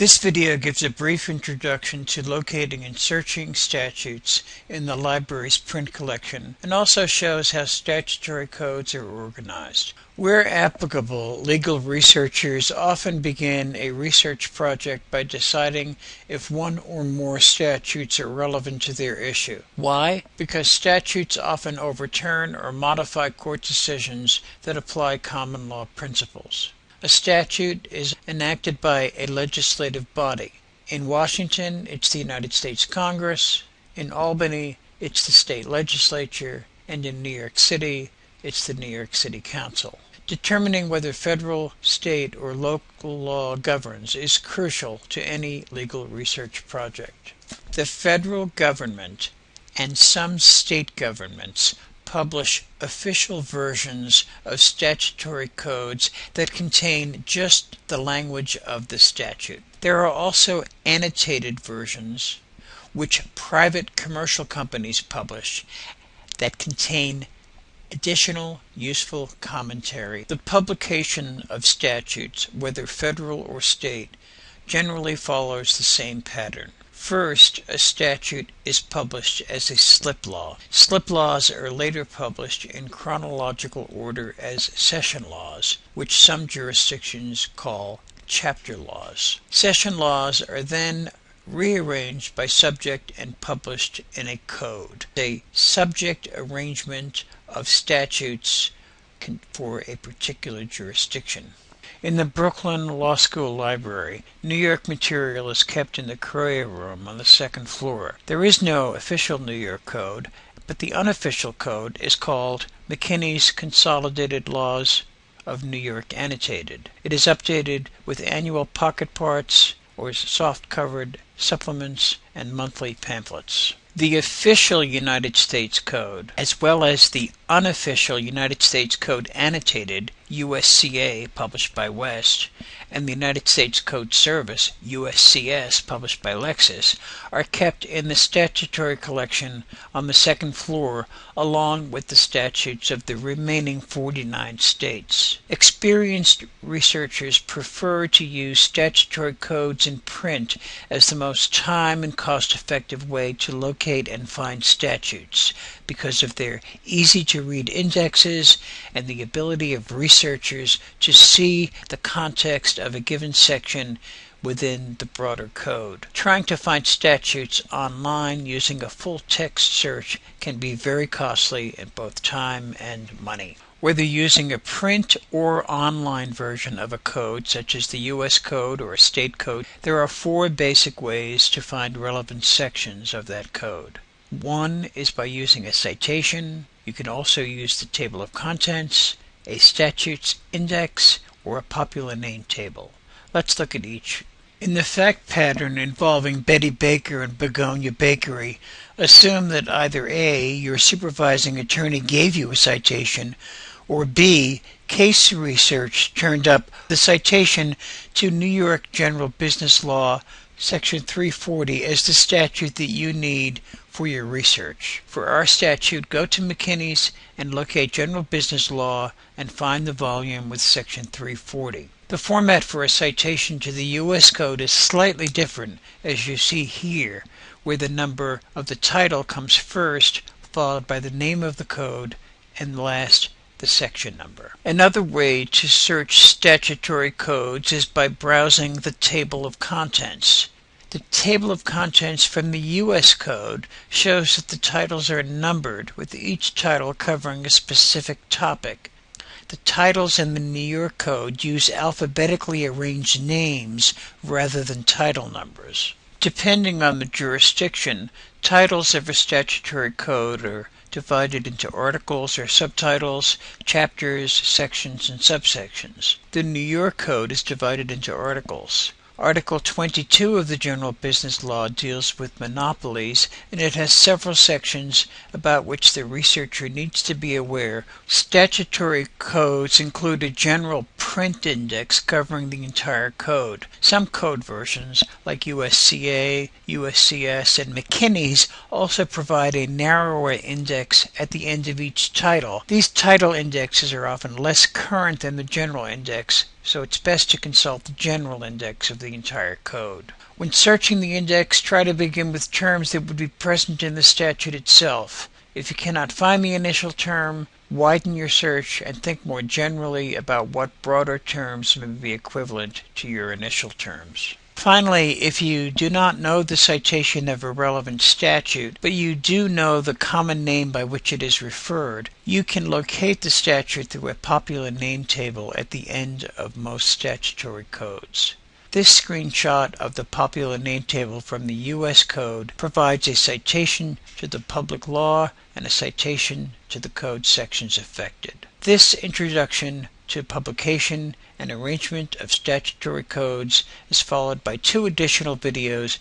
This video gives a brief introduction to locating and searching statutes in the library's print collection and also shows how statutory codes are organized. Where applicable, legal researchers often begin a research project by deciding if one or more statutes are relevant to their issue. Why? Because statutes often overturn or modify court decisions that apply common law principles. A statute is enacted by a legislative body. In Washington, it's the United States Congress. In Albany, it's the state legislature. And in New York City, it's the New York City Council. Determining whether federal, state, or local law governs is crucial to any legal research project. The federal government and some state governments publish official versions of statutory codes that contain just the language of the statute. There are also annotated versions which private commercial companies publish that contain additional useful commentary. The publication of statutes, whether federal or state, generally follows the same pattern. First, a statute is published as a slip law. Slip laws are later published in chronological order as session laws, which some jurisdictions call chapter laws. Session laws are then rearranged by subject and published in a code, a subject arrangement of statutes for a particular jurisdiction. In the Brooklyn Law School Library, New York material is kept in the Courier Room on the second floor. There is no official New York code, but the unofficial code is called McKinney's Consolidated Laws of New York Annotated. It is updated with annual pocket parts or soft-covered supplements and monthly pamphlets. The official United States Code, as well as the unofficial United States Code Annotated, USCA, published by West, and the United States Code Service, USCS, published by Lexis, are kept in the statutory collection on the second floor, along with the statutes of the remaining 49 states. Experienced researchers prefer to use statutory codes in print as the most time and cost-effective way to locate and find statutes because of their easy-to-read indexes and the ability of researchers to see the context of a given section within the broader code. Trying to find statutes online using a full-text search can be very costly in both time and money. Whether using a print or online version of a code, such as the U.S. Code or a state code, there are 4 basic ways to find relevant sections of that code. One is by using a citation. You can also use the table of contents, a statute's index, or a popular name table. Let's look at each. In the fact pattern involving Betty Baker and Begonia Bakery, assume that either A, your supervising attorney gave you a citation, or B, case research turned up the citation to New York General Business Law, Section 340 as the statute that you need for your research. For our statute, go to McKinney's and locate General Business Law and find the volume with Section 340. The format for a citation to the U.S. Code is slightly different, as you see here, where the number of the title comes first, followed by the name of the code, and last, the section number. Another way to search statutory codes is by browsing the table of contents. The table of contents from the U.S. Code shows that the titles are numbered, with each title covering a specific topic. The titles in the New York Code use alphabetically arranged names rather than title numbers. Depending on the jurisdiction, titles of a statutory code are divided into articles or subtitles, chapters, sections, and subsections. The New York Code is divided into articles. Article 22 of the General Business Law deals with monopolies, and it has several sections about which the researcher needs to be aware. Statutory codes include a general print index covering the entire code. Some code versions, like USCA, USCS, and McKinney's, also provide a narrower index at the end of each title. These title indexes are often less current than the general index, so it's best to consult the general index of the entire code. When searching the index, try to begin with terms that would be present in the statute itself. If you cannot find the initial term, widen your search and think more generally about what broader terms may be equivalent to your initial terms. Finally, if you do not know the citation of a relevant statute, but you do know the common name by which it is referred, you can locate the statute through a popular name table at the end of most statutory codes. This screenshot of the popular name table from the U.S. Code provides a citation to the public law and a citation to the code sections affected. This introduction to publication and arrangement of statutory codes is followed by 2 additional videos